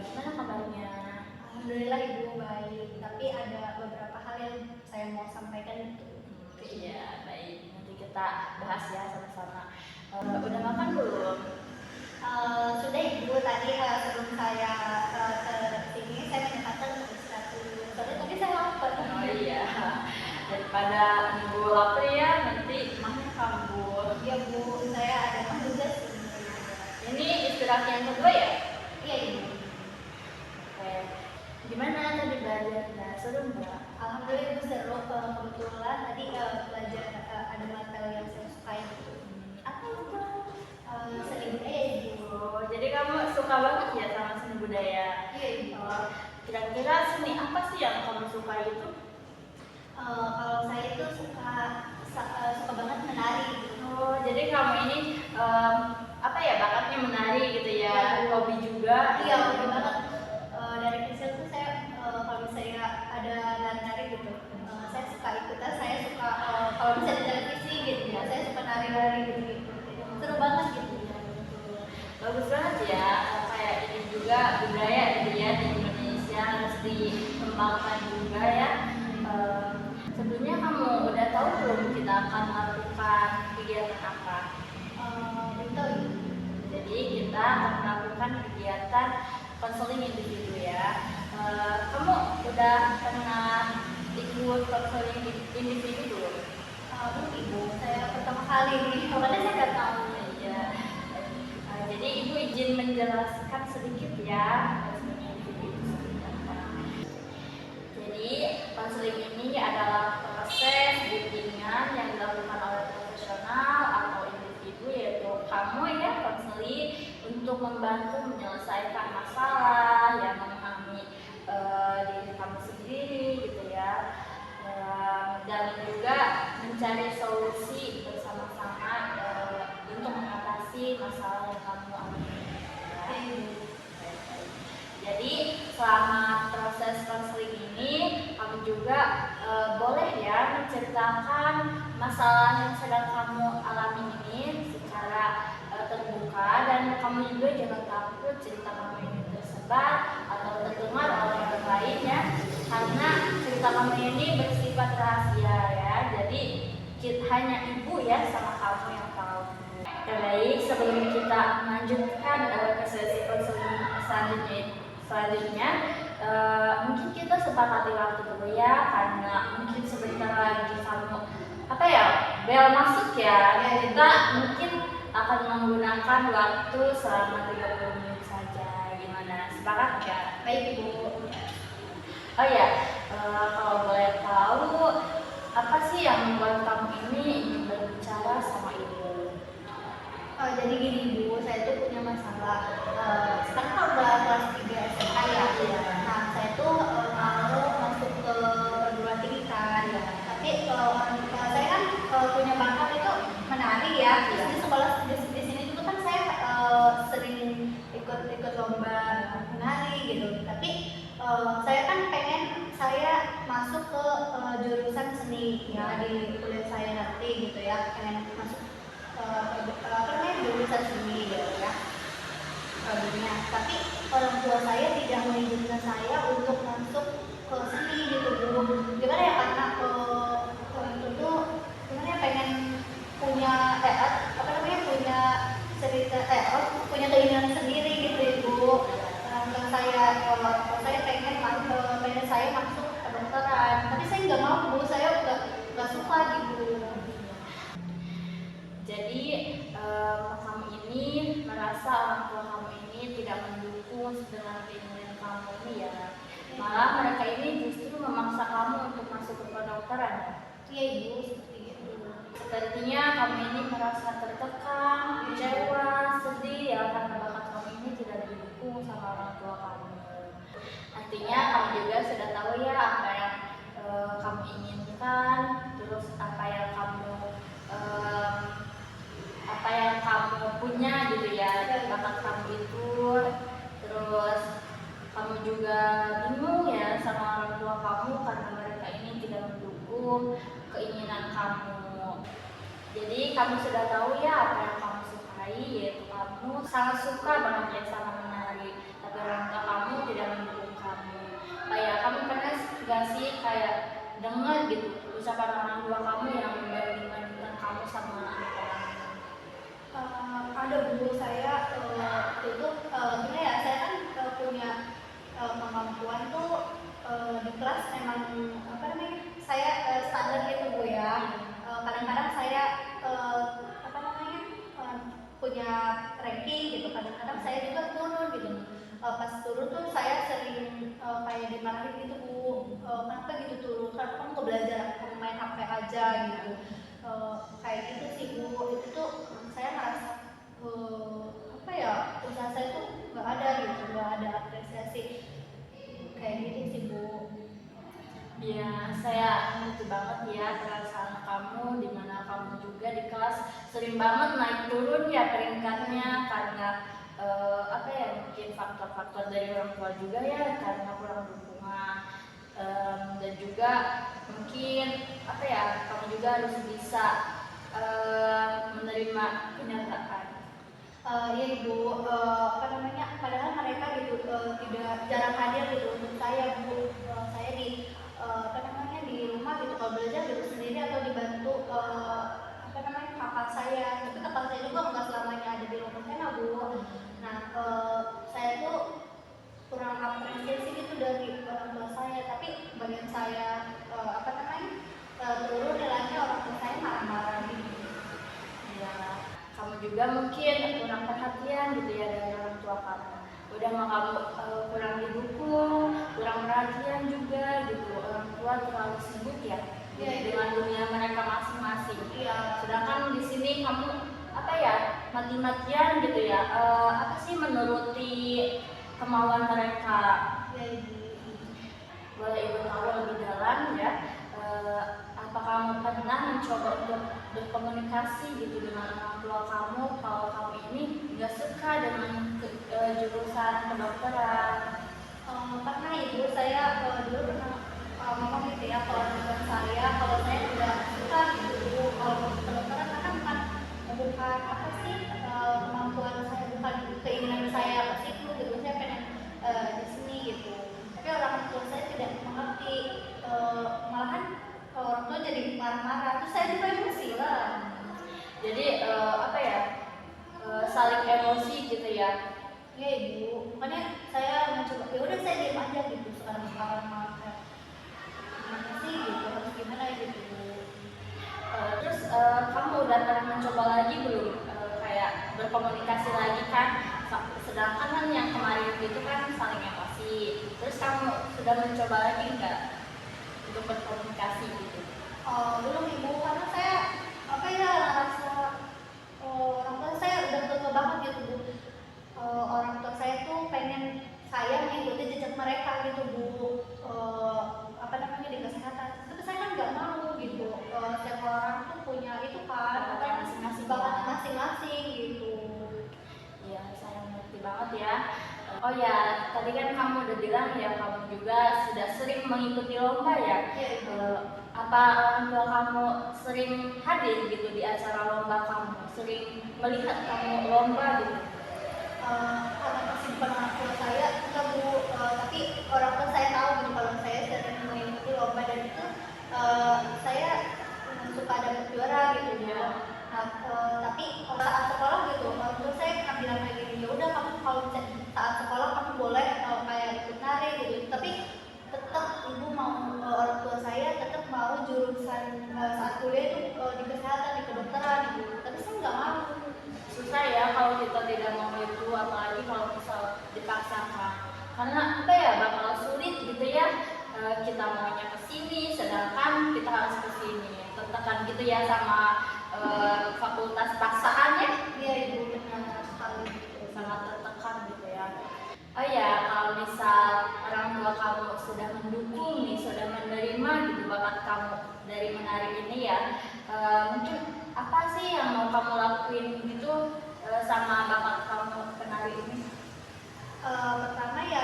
gimana kabarnya? Alhamdulillah Ibu baik, tapi ada beberapa hal yang saya mau sampaikan ke Ibu. Iya, baik. Nanti kita bahas ya sama-sama. Udah makan belum? Sudah Ibu, tadi sebelum saya ke sini saya menyempatkan untuk istirahat dulu. Soalnya tadi saya lapar. Oh iya, daripada nunggu lapar ya, nanti mahnya kabur. Iya Bu, saya ada mah juga sih. Ini istirahat yang kedua ya? Iya Ibu. Oke. Gimana tadi belajarnya? Seru nggak? Alhamdulillah Ibu seru. Kebetulan tadi belajar ada materi yang saya sukai. Apa itu? Seni budaya Ibu. Oh, jadi kamu suka banget ya sama seni budaya? Iya Ibu. Kira-kira seni apa sih yang kamu suka itu? Kalau saya itu suka banget menari. Oh, jadi kamu ini apa ya, bakatnya menari gitu ya? Iya. Hobi juga? Iya, hobi banget. Dari kecil tuh saya kalau misalnya ada nari-nari gitu, saya suka ikutan. Saya suka kalau bisa di televisi gitu ya, saya suka nari-nari gitu. Seru banget gitu ya. Bagus banget ya, kayak ini juga budaya gitu ya di Indonesia harus dikembangkan juga ya. Sebelumnya kamu udah tahu belum kita akan melakukan kegiatan apa? Betul. Jadi kita akan melakukan kegiatan konseling individu ya. Kamu udah pernah ikut konseling individu belum? Belum Ibu, saya pertama kali nih, makanya saya nggak tahu. Iya. Jadi ibu izin menjelaskan sedikit ya konseling individu itu seperti apa. Jadi konseling ini adalah proses bimbingan yang dilakukan oleh profesional atau individu, yaitu kamu ya konseling, untuk membantu menyelesaikan masalah yang memahami diri kamu sendiri gitu ya, dan juga mencari solusi bersama-sama untuk mengatasi masalah yang kamu alami. Jadi selama proses konseling ini kamu juga boleh ya menceritakan masalah yang sedang kamu alami ini secara terbuka, dan kamu juga jangan takut cerita kamu ini tersebar atau terdengar oleh orang lain ya, karena cerita kamu ini bersifat rahasia ya, jadi hanya ibu ya sama kamu yang tahu. Baik, sebelum kita melanjutkan ke sesi konseling selanjutnya, mungkin kita sepakati waktu dulu ya, karena mungkin sebentar lagi kamu bel masuk ya, kita mungkin akan menggunakan waktu selama 30 menit saja. Gimana, sepakat ya? Baik Ibu. Oh ya, kalau boleh tahu, apa sih yang membuat kamu ini ingin berbicara sama ibu? Jadi gini Ibu, saya tuh punya masalah. Sekarang kan udah kelas 3 SMA ya. Nah, saya tuh mau masuk ke perguruan tinggi kan. Tapi orang tua saya kan punya bakat itu menari ya. Di sekolah di sini juga kan saya sering ikut lomba menari gitu. Tapi saya kan pengen saya masuk ke jurusan seni ya di kuliah saya nanti gitu ya. Pengen masuk jurusan seni gitu ya dunia. Tapi orang tua saya tidak mengizinkan saya untuk masuk ke seni gitu Bu. Gimana ya, karena itu tuh gimana ya, pengen punya punya cerita punya keinginan sendiri gitu Ibu. Saya pengen saya masuk kedokteran, tapi saya nggak mau Bu, saya nggak suka gitu. Jadi kamu ini merasa orang tua kamu ini tidak mendukung dengan keinginan kamu ini ya, malah mereka ini justru memaksa kamu untuk masuk ke kedokteran ya? Iya Ibu, seperti itu. Sepertinya kamu ini merasa tertekan, kecewa, sedih ya, karena bakat kamu ini tidak didukung sama orang tua kamu. Artinya kamu juga sudah tahu ya apa yang kamu inginkan, terus apa yang kamu punya gitu ya, bakat kamu itu. Terus kamu juga bingung ya sama orang tua kamu karena mereka ini tidak mendukung keinginan kamu. Jadi kamu sudah tahu ya apa yang kamu sukai, yaitu kamu sangat suka banget ya sama menari, tapi orang tua kamu ucapan orang tua kamu yang membandingkan kamu sama anak orang lain? Ada Bu, saya waktu itu gimana ya, saya kan punya kemampuan tuh di kelas memang apa namanya, saya standar gitu Bu ya. Kadang-kadang saya apa namanya, punya ranking gitu, kadang-kadang saya juga turun gitu. Pas turun tuh saya sering kayak dimarahin gitu Bu, kenapa gitu turun, kan kamu nggak belajar, kamu main HP aja gitu. Kayak gitu sih Bu, itu tuh saya ngerasa apa ya, usaha saya tuh nggak ada gitu, nggak ada apresiasi kayak gitu sih Bu. Ya, saya ngerti banget ya perasaan kamu, dimana kamu juga di kelas sering banget naik turun ya peringkatnya karena apa ya, mungkin faktor-faktor dari orang tua juga ya, karena kurang dukungan. Dan juga mungkin apa ya, kamu juga harus bisa menerima kenyataan. Iya Ibu, apa namanya, padahal mereka gitu tidak jarang hadir gitu untuk saya Bu. Saya di apa namanya, di rumah gitu kalau belajar gitu sendiri atau dibantu apa namanya, kakak saya, tapi kakak saya juga nggak selamanya ada di rumah saya Bu. Nah saya tuh kurang apresiasi gitu dari orang tua saya, tapi bagian saya apa namanya, turun nilainya, orang tua saya marah-marah gitu. Ya, kamu juga mungkin kurang perhatian gitu ya dari orang tua kamu. Udah mah kamu kurang didukung, kurang perhatian juga gitu. Orang tua terlalu sibuk ya dengan dunia mereka masing-masing. Iya. Sedangkan di sini kamu apa ya, mati-matian gitu ya. Apa sih, menuruti kemauan mereka. Iya Ibu. Boleh Ibu tahu lebih dalam ya, apa kamu pernah mencoba untuk berkomunikasi gitu dengan orang tua kamu kalau kamu ini nggak suka dengan jurusan kedokteran? Pernah Ibu, saya dulu pernah ngomong gitu ya ke orang tua saya kalau saya tidak suka gitu kalau kedokteran, karena bukan apa sih, kemampuan saya, bukan keinginan saya ke situ gitu, saya pengen di sini gitu. Tapi orang tua saya tidak mengerti, malahan orang tua jadi marah-marah, terus saya juga emosi lah. Jadi apa ya, saling emosi gitu ya. Iya Ibu, makanya saya mencoba, ya udah saya diam aja gitu sekarang malah gimana sih gitu, harus gimana gitu. Terus kamu udah pernah mencoba lagi belum kayak berkomunikasi lagi kan? Sedangkan kan yang kemarin itu kan saling emosi. Terus kamu sudah mencoba lagi nggak untuk berkomunikasi gitu? Belum Ibu, karena saya apa ya, ngerasa orang tua saya udah tua banget gitu Bu. Orang tua saya tuh pengen saya mengikuti jejak mereka gitu Bu, apa namanya, di kesehatan. Tapi saya kan nggak mau gitu. Setiap orang tuh punya itu kan, apa, Masing-masing bakat ya. masing-masing gitu. Iya, saya ngerti banget ya. Oh ya, tadi kan kamu udah bilang ya kamu juga sudah sering mengikuti lomba ya. Iya Ibu. Apa orang tua kamu sering hadir gitu di acara lomba kamu? Sering melihat kamu lomba gitu? Karena masih bukan orang tua saya enggak Bu, tapi orang tua saya tahu gitu kalau saya sering mengikuti lomba, dan itu saya suka dapat juara gitu ya. Nah, tapi kalau saat sekolah gitu orang tua saya pernah bilang kayak gini, ya udah kamu kalau saat sekolah kamu boleh kayak ikut nari gitu, tapi tetap ibu mau, orang tua saya tetap mau jurusan saat kuliah itu di kesehatan, di kedokteran gitu, tapi saya nggak mau. Susah ya kalau kita tidak mau itu, apalagi kalau misal dipaksakan, karena apa ya, bakal sulit gitu ya. Kita maunya ke sini sedangkan kita harus ke sini, tertekan gitu ya sama fakultas paksaan ya. Iya Ibu, benar sekali gitu. Sangat tertekan gitu ya. Oh ya, kalau misal orang tua kamu sudah mendukung nih, sudah menerima gitu bakat kamu dari menari ini ya, mungkin apa sih yang mau kamu lakuin gitu sama bakat kamu penari ini? Pertama ya,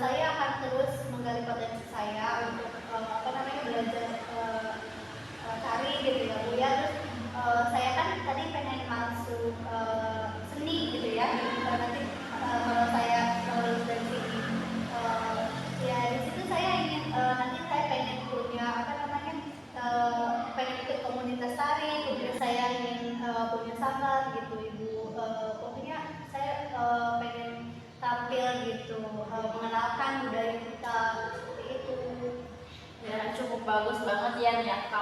saya akan terus menggali potensi saya untuk apa namanya, belajar tari gitu ya Bu ya. Terus saya kan tadi pengen masuk seni gitu ya, nanti kalau saya lulus dari sini, ya di situ saya ingin nanti saya pengen punya apa namanya,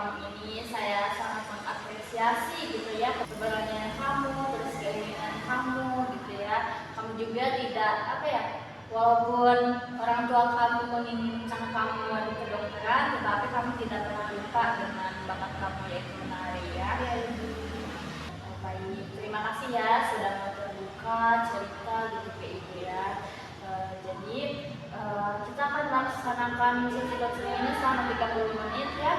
kamu ini saya sangat mengapresiasi gitu ya keberanian kamu, terus keinginan kamu gitu ya. Kamu juga tidak apa ya, walaupun orang tua kamu menginginkan kamu di kedokteran, tetapi kamu tidak pernah lupa dengan bakat kamu yaitu menari ya. Baik, terima kasih ya sudah mau terbuka cerita gitu ke ibu ya. Jadi kita akan melaksanakan sesi counseling ini selama 30 menit ya.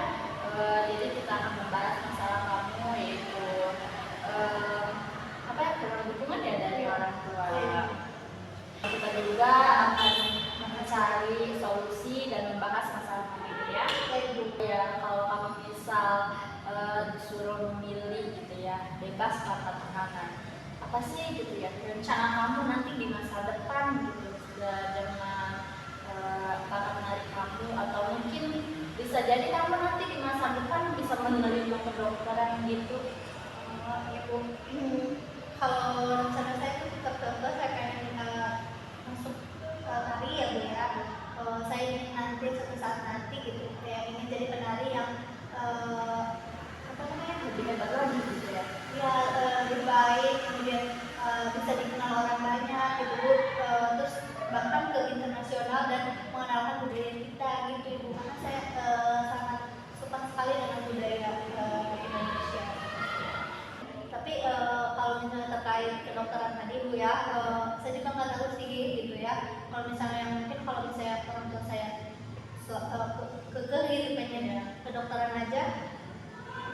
Jadi kita akan membahas masalah kamu yaitu apa ya, kurang dukungan ya dari orang tua. Kita juga akan mencari solusi dan membahas masalah kamu ini ya. Ya, kalau kamu misal disuruh memilih gitu ya, bebas tanpa tekanan, apa sih gitu ya rencana kamu nanti di masa depan gitu dengan bakat menari kamu, atau mungkin bisa jadi kamu nanti di masa depan bisa menerima kedokteran gitu. Ibu, kalau rencana saya itu tetap saya pengen masuk tari ya Bu ya. Saya ingin nanti suatu saat nanti gitu, saya ingin jadi penari yang apa namanya, Lebih hebat lagi gitu ya. ya lebih baik, kemudian bisa dikenal orang banyak gitu Bu. Terus bahkan ke internasional dan mengenalkan budaya kita gitu Ibu, karena saya sangat suka sekali dengan budaya Indonesia. Tapi kalau misalnya terkait kedokteran tadi Bu ya, saya juga nggak tahu sih gitu ya. Kalau misalnya mungkin kalau misalnya orang tua saya kekeh gitu pengen kedokteran aja,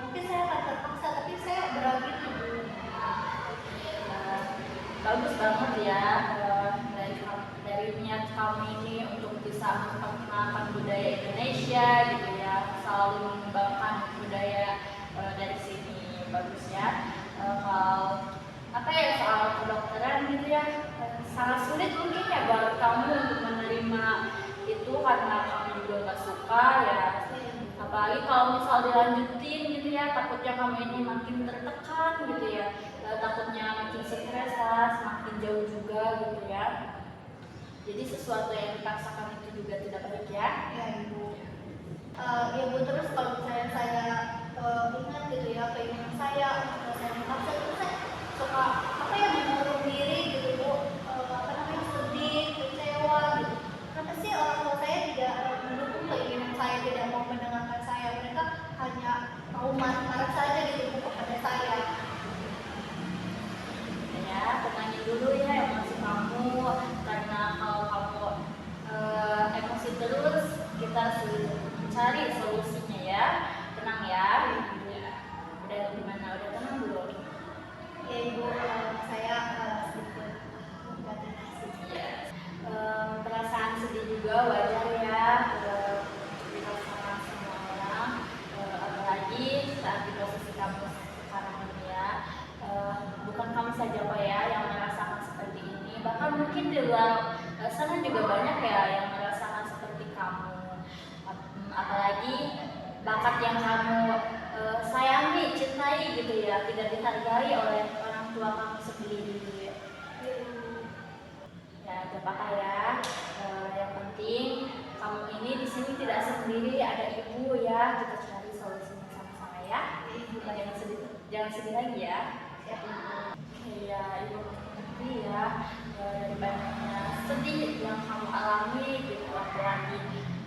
mungkin saya akan terpaksa, tapi saya berani Bu. Bagus banget ya dari niat kamu ini untuk bisa memperkenalkan budaya Indonesia gitu ya, selalu mengembangkan budaya dari sini. Bagus ya. Kalau apa ya soal kedokteran gitu ya, sangat sulit mungkin ya buat kamu untuk menerima itu karena kamu juga nggak suka ya. Apalagi kalau misal dilanjutin gitu ya, takutnya kamu ini makin tertekan gitu ya, takutnya makin stres lah, semakin jauh juga gitu ya. Jadi sesuatu yang dipaksakan itu juga tidak baik ya. Ya Ibu. Ya Bu, terus kalau misalnya saya ingat gitu ya keinginan saya, kalau saya memaksa itu saya suka apa ya, mengurung diri gitu Bu, apa namanya, sedih, kecewa gitu. Kenapa sih orang tua saya tidak mendukung keinginan saya, tidak mau mendengarkan saya, mereka hanya mau marah-marah saja gitu Bu kepada saya. Ya, tenangin dulu ya emosi kamu, karena kalau kamu emosi terus kita sulit mencari solusinya ya. Tenang ya. Udah gimana, udah tenang belum? Ya Ibu, saya sedikit agak tenang sih. Ya. Perasaan sedih juga wajar ya, dirasakan semua orang, apalagi saat di posisi kamu sekarang ini ya. Bukan kamu saja kok ya yang merasakan seperti ini, bahkan mungkin di luar sana juga banyak ya yang merasakan seperti kamu. Apalagi bakat yang kamu sayangi, cintai gitu ya, tidak dihargai oleh orang tua kamu sendiri gitu ya. Ya, gak apa-apa ya. Yang penting kamu ini di sini tidak sendiri, ada ibu ya. Kita cari solusinya sama-sama ya. Jangan sedih lagi ya. Ya, ibu mengerti ya, dari banyaknya sedih yang kamu alami gitu, apalagi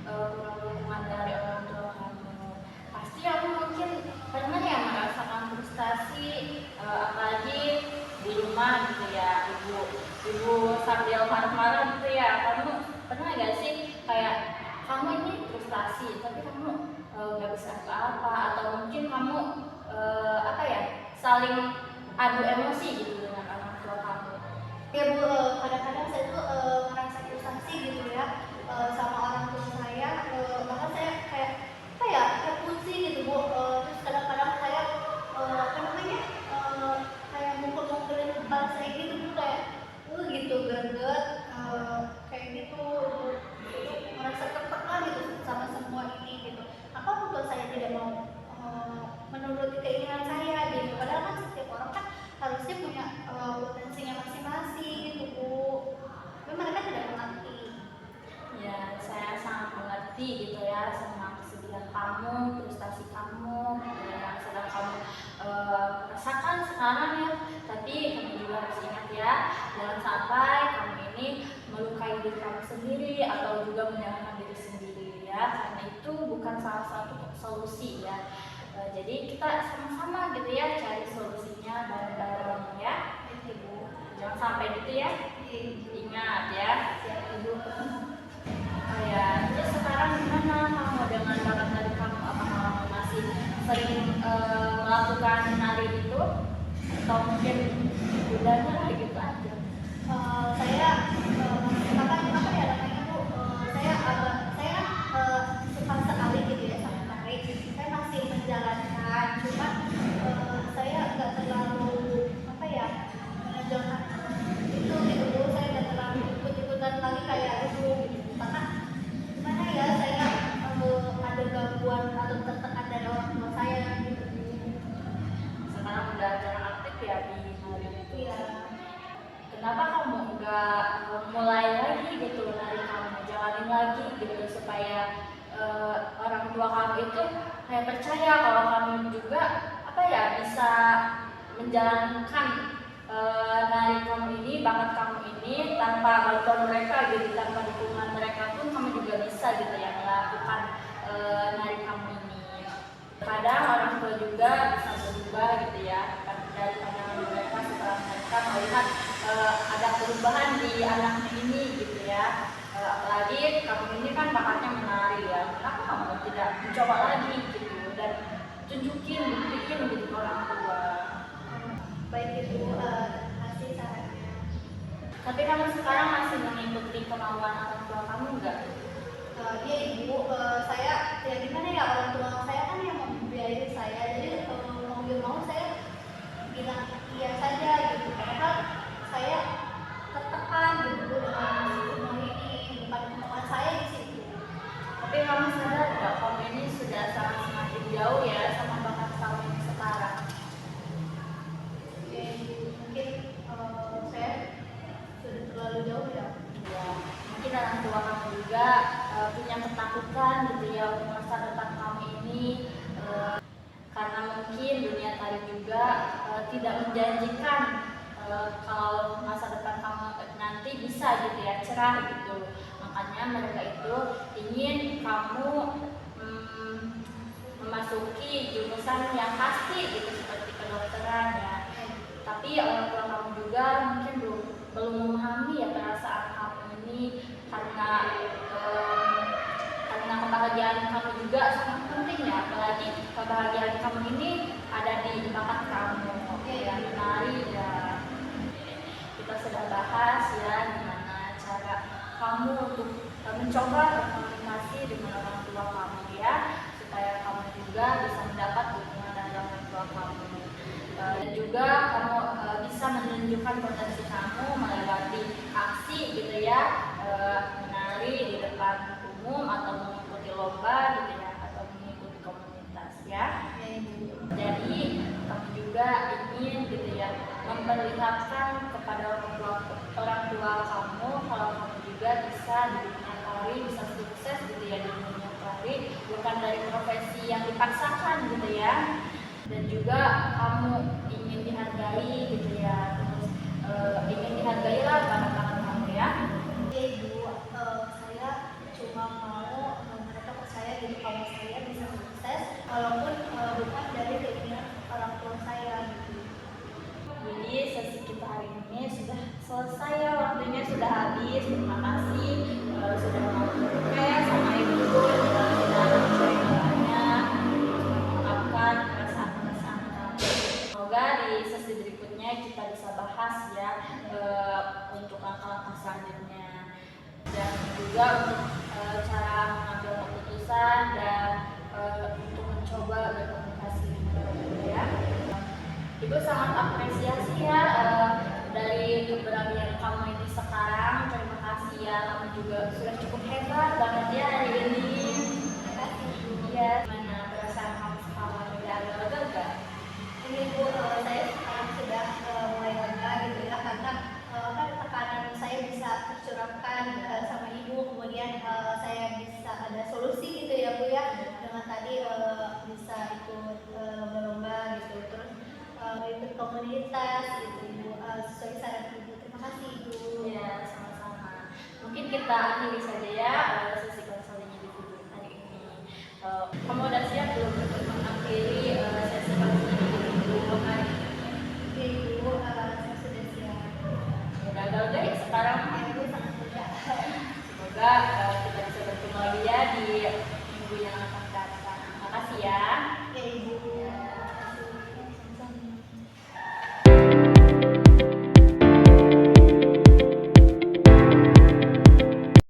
kurang dukungan dari orang tua kamu. Pasti kamu mungkin pernah ya merasakan frustasi, apalagi di rumah gitu ya, ibu sambil marah-marah gitu ya. Kamu pernah gak sih kayak kamu ini frustasi tapi kamu gak bisa apa-apa, atau mungkin kamu apa ya, saling adu emosi gitu dengan orang tua kamu? Ya Bu, kadang-kadang saya tuh merasa frustasi gitu ya sama orang tua saya, bahkan saya kayak apa ya, kayak pusing gitu Bu. Terus kadang-kadang saya apa namanya, kayak mukul-mukulin kepala saya gitu Bu, kayak gitu greget, kayak gitu, merasa tertekan gitu sama semua ini gitu. Apa orang tua saya tidak mau menuruti keinginan saya gitu, padahal kan setiap orang kan harusnya punya potensinya masing-masing gitu Bu, tapi mereka tidak mengerti. Ya, saya sangat mengerti gitu ya sama kesedihan kamu, frustasi kamu sekarang ya, tapi kamu juga harus ingat ya, jangan sampai kamu ini melukai diri kamu sendiri atau juga menyalahkan diri sendiri ya, karena itu bukan salah satu solusi ya. Jadi kita sama-sama gitu ya cari solusinya bareng-bareng ya, Ibu. Jangan sampai gitu ya. Ingat ya. Siap Ibu. Oh ya, terus sekarang gimana kamu dengan bakat nari kamu? Apakah kamu masih sering melakukan nari itu? Atau mungkin udah nyerah gitu aja? Saya apa ya namanya Bu? Saya suka sekali gitu ya sama tari. Saya masih menjalankan, cuma saya nggak terlalu apa ya menonjolkan itu gitu Bu. Saya nggak terlalu ikut-ikutan lagi kayak dulu gitu. Karena gimana ya, saya ada gangguan atau tertekan dari orang tua saya gitu. Sekarang udah jarang aktif ya di nari itu. Iya. Kenapa kamu nggak mulai lagi gitu nari kamu, jalanin lagi gitu supaya orang tua kamu itu kayak percaya kalau kamu juga apa ya bisa menjalankan nari kamu ini, bakat kamu ini tanpa bantuan mereka gitu, tanpa dukungan mereka pun kamu juga bisa gitu ya melakukan nari kamu ini. Kadang orang tua juga bisa berubah gitu ya dari pandangan mereka setelah mereka melihat ada perubahan di anaknya ini gitu ya. Apalagi kamu ini kan bakatnya menari ya, kenapa kamu tidak mencoba lagi gitu dan tunjukin, buktiin gitu ke orang tua. Baik Ibu, kasih sarannya. Tapi kamu sekarang masih mengikuti kemauan orang tua kamu enggak? Iya Ibu, saya ya gimana ya, orang tua saya kan yang membiayai saya, jadi mau nggak mau saya bilang iya saja gitu. Padahal saya tertekan gitu dengan semua ini, bukan kemauan saya di situ. Tapi kamu sadar nggak kamu ini sudah sangat semakin jauh ya sama bakat kamu yang sekarang? Oke, mungkin saya sudah terlalu jauh ya. Ya, mungkin orang tua kamu juga punya ketakutan gitu ya untuk masa depan kamu ini, karena mungkin dunia tari juga tidak menjanjikan kalau masa depan kamu nanti bisa gitu ya cerah gitu. Makanya mereka itu ingin kamu memasuki jurusan yang pasti gitu seperti kedokteran ya. Tapi orang tua kamu juga mungkin belum memahami ya perasaan kamu ini, karena kebahagiaan kamu juga sangat penting ya, apalagi kebahagiaan kamu ini ada di bakat kamu ya menari ya. Kita sudah bahas ya gimana cara kamu untuk mencoba berkomunikasi dengan orang tua kamu ya, supaya kamu juga bisa mendapat dukungan dari orang tua kamu. Dan juga kamu bisa menunjukkan potensi kamu melewati aksi gitu ya, menari di depan umum atau mengikuti lomba gitu ya, atau mengikuti komunitas ya. Jadi kamu juga ingin gitu ya memperlihatkan kepada orang tua kamu kalau kamu juga bisa di dunia tari, bisa sukses gitu ya di dunia tari, bukan dari profesi yang dipaksakan gitu ya. Dan juga kamu ingin dihargai gitu ya, terus ingin dihargai lah bakat-bakat kamu ya. Ibu, saya cuma mau mereka percaya gitu kalau saya bisa sukses, walaupun bukan dari keinginan orang tua saya gitu. Jadi sesi kita hari ini sudah selesai ya, waktunya sudah habis. Terima kasih sudah mau berbicara sama ibu dan sudah berbicaranya, mengungkapkan perasaan-perasaan kamu. Semoga di sesi berikutnya kita bisa bahas ya untuk langkah-langkah selanjutnya, dan juga untuk cara mengambil keputusan dan untuk mencoba berkomunikasi dengan ya. Ibu sangat apresiasi ya dari keberanian kamu ini sekarang. Terima kasih ya, kamu juga sudah cukup hebat banget ya hari ini. Terima kasih Bu. Ya, gimana perasaan kamu sekarang, udah agak lega gak? Ini Bu, saya sekarang sudah mulai lega gitu ya, karena kan tekanan saya bisa tercurahkan sama Ibu, kemudian saya bisa ada solusi gitu ya Bu ya, dengan tadi bisa ikut lomba-lomba gitu, terus ikut komunitas minggu yang akan datang. Makasih ya. Ya Ibu.